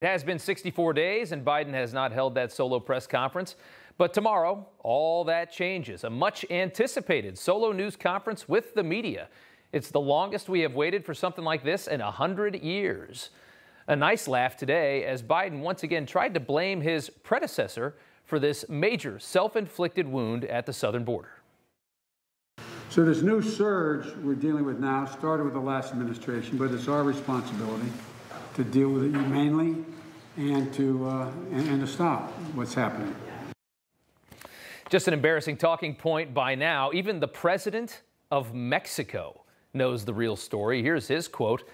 It has been 64 days and Biden has not held that solo press conference. But tomorrow, all that changes. A much anticipated solo news conference with the media. It's the longest we have waited for something like this in 100 years. A nice laugh today as Biden once again tried to blame his predecessor for this major self-inflicted wound at the southern border. So this new surge we're dealing with now started with the last administration, but it's our responsibility to deal with it humanely and to stop what's happening. Just an embarrassing talking point by now. Even the president of Mexico knows the real story. Here's his quote.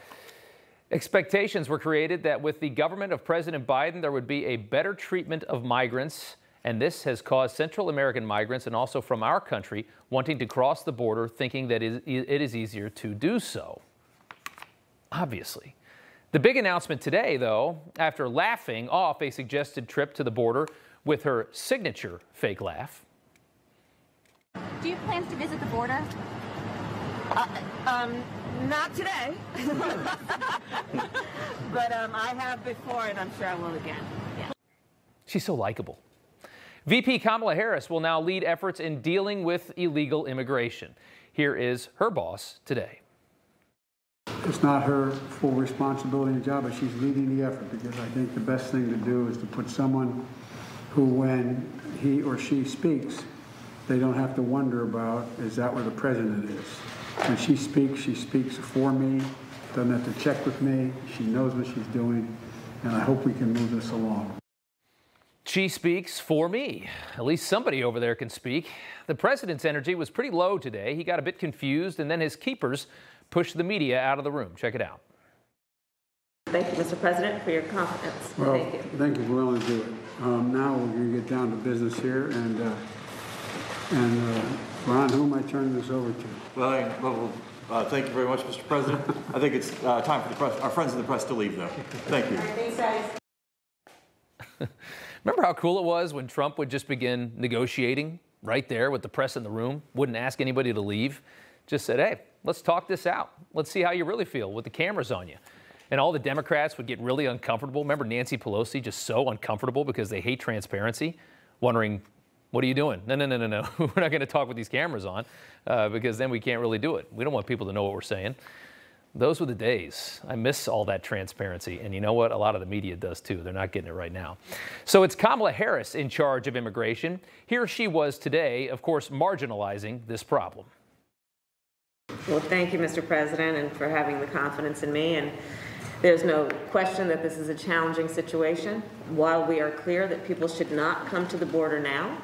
Expectations were created that with the government of President Biden, there would be a better treatment of migrants. And this has caused Central American migrants and also from our country wanting to cross the border, thinking that it is easier to do so. Obviously. The big announcement today, though, after laughing off a suggested trip to the border with her signature fake laugh. Do you have plans to visit the border? Not today. But I have before, and I'm sure I will again. Yeah. She's so likable. VP Kamala Harris will now lead efforts in dealing with illegal immigration. Here is her boss today. It's not her full responsibility and job, but she's leading the effort because I think the best thing to do is to put someone who, when he or she speaks, they don't have to wonder about, is that where the president is? When she speaks for me, doesn't have to check with me, she knows what she's doing, and I hope we can move this along. She speaks for me. At least somebody over there can speak. The president's energy was pretty low today. He got a bit confused, and then his keepers pushed the media out of the room. Check it out. Thank you, Mr. President, for your confidence. Well, thank you. Thank you for willing to do it. Now we're going to get down to business here, and Ron, who am I turning this over to? Well, thank you very much, Mr. President. I think it's time for the press, our friends in the press to leave, though. Thank you. Thanks, guys. Remember how cool it was when Trump would just begin negotiating right there with the press in the room, wouldn't ask anybody to leave, just said, hey, let's talk this out. Let's see how you really feel with the cameras on you. And all the Democrats would get really uncomfortable. Remember Nancy Pelosi, just so uncomfortable because they hate transparency, wondering, what are you doing? No. We're not going to talk with these cameras on because then we can't really do it. We don't want people to know what we're saying. Those were the days. I miss all that transparency. And you know what? A lot of the media does too. They're not getting it right now. So it's Kamala Harris in charge of immigration. Here she was today, of course, marginalizing this problem. Well, thank you, Mr. President, and for having the confidence in me. And there's no question that this is a challenging situation. While we are clear that people should not come to the border now,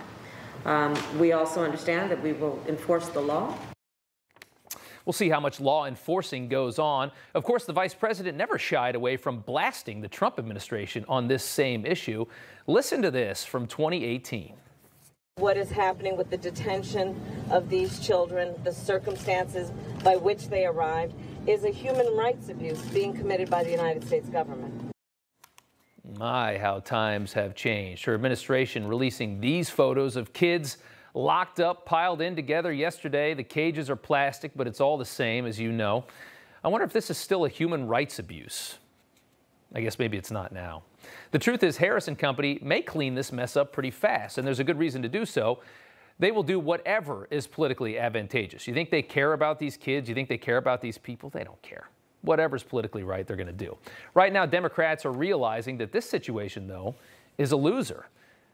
we also understand that we will enforce the law. We'll see how much law enforcing goes on. Of course, the vice president never shied away from blasting the Trump administration on this same issue. Listen to this from 2018. What is happening with the detention of these children, the circumstances by which they arrived, is a human rights abuse being committed by the United States government. My, how times have changed. Her administration releasing these photos of kids locked up, piled in together yesterday. The cages are plastic, but it's all the same, as you know. I wonder if this is still a human rights abuse. I guess maybe it's not now. The truth is, Harris and company may clean this mess up pretty fast, and there's a good reason to do so. They will do whatever is politically advantageous. You think they care about these kids? You think they care about these people? They don't care. Whatever's politically right, they're going to do. Right now, Democrats are realizing that this situation, though, is a loser.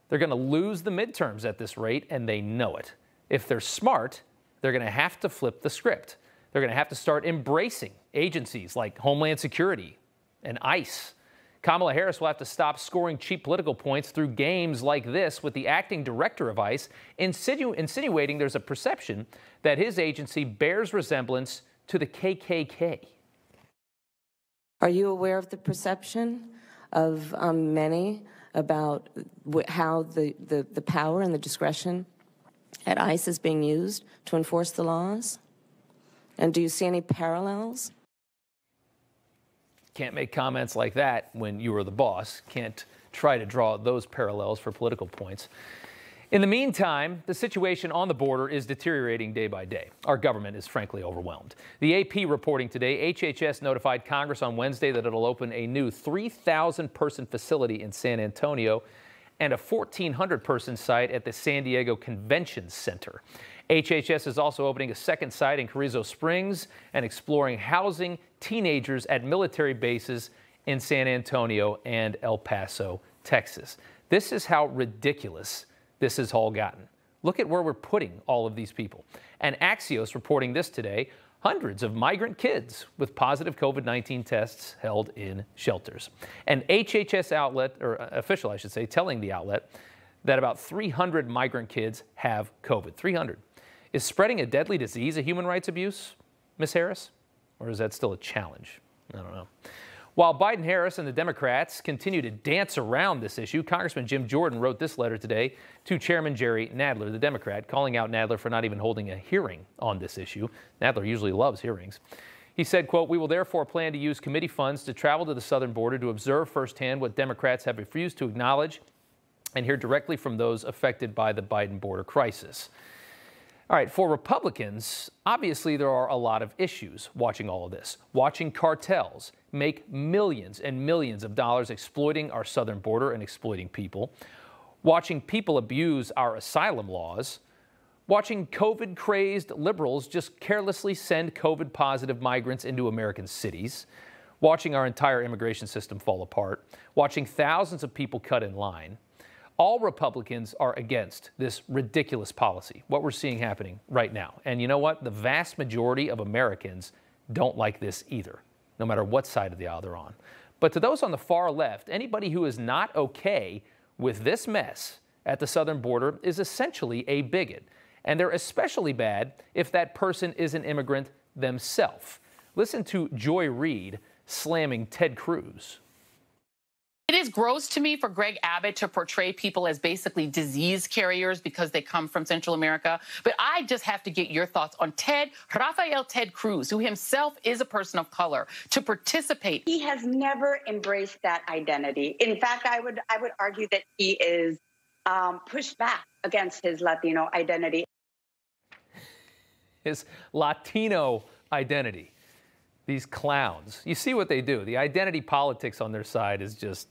They're going to lose the midterms at this rate, and they know it. If they're smart, they're going to have to flip the script. They're going to have to start embracing agencies like Homeland Security and ICE. Kamala Harris will have to stop scoring cheap political points through games like this with the acting director of ICE insinuating there's a perception that his agency bears resemblance to the KKK. Are you aware of the perception of many about how the power and the discretion at ICE is being used to enforce the laws? And do you see any parallels? Can't make comments like that when you are the boss. Can't try to draw those parallels for political points. In the meantime, the situation on the border is deteriorating day by day. Our government is frankly overwhelmed. The AP reporting today, HHS notified Congress on Wednesday that it'll open a new 3,000-person facility in San Antonio and a 1,400-person site at the San Diego Convention Center. HHS is also opening a second site in Carrizo Springs and exploring housing teenagers at military bases in San Antonio and El Paso, Texas. This is how ridiculous this has all gotten. Look at where we're putting all of these people. And Axios reporting this today, hundreds of migrant kids with positive COVID-19 tests held in shelters. An HHS outlet, or official I should say, telling the outlet that about 300 migrant kids have COVID. 300. Is spreading a deadly disease a human rights abuse, Ms. Harris? Or is that still a challenge? I don't know. While Biden-Harris and the Democrats continue to dance around this issue, Congressman Jim Jordan wrote this letter today to Chairman Jerry Nadler, the Democrat, calling out Nadler for not even holding a hearing on this issue. Nadler usually loves hearings. He said, quote, "We will therefore plan to use committee funds to travel to the southern border to observe firsthand what Democrats have refused to acknowledge and hear directly from those affected by the Biden border crisis." All right, for Republicans, obviously there are a lot of issues watching all of this. Watching cartels make millions and millions of dollars exploiting our southern border and exploiting people. Watching people abuse our asylum laws. Watching COVID-crazed liberals just carelessly send COVID-positive migrants into American cities. Watching our entire immigration system fall apart. Watching thousands of people cut in line. All Republicans are against this ridiculous policy, what we're seeing happening right now. And you know what? The vast majority of Americans don't like this either, no matter what side of the aisle they're on. But to those on the far left, anybody who is not okay with this mess at the southern border is essentially a bigot. And they're especially bad if that person is an immigrant themselves. Listen to Joy Reid slamming Ted Cruz. It is gross to me for Greg Abbott to portray people as basically disease carriers because they come from Central America. But I just have to get your thoughts on Rafael Ted Cruz, who himself is a person of color, to participate. He has never embraced that identity. In fact, I would argue that he is pushed back against his Latino identity. His Latino identity. These clowns. You see what they do. The identity politics on their side is just...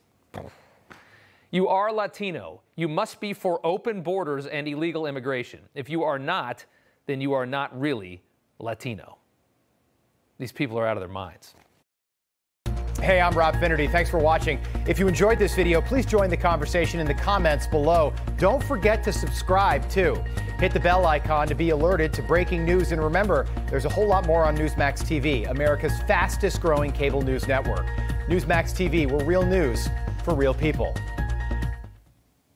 You are Latino. You must be for open borders and illegal immigration. If you are not, then you are not really Latino. These people are out of their minds. Hey, I'm Rob Finnerty. Thanks for watching. If you enjoyed this video, please join the conversation in the comments below. Don't forget to subscribe, too. Hit the bell icon to be alerted to breaking news. And remember, there's a whole lot more on Newsmax TV, America's fastest growing cable news network. Newsmax TV, we're real news for real people.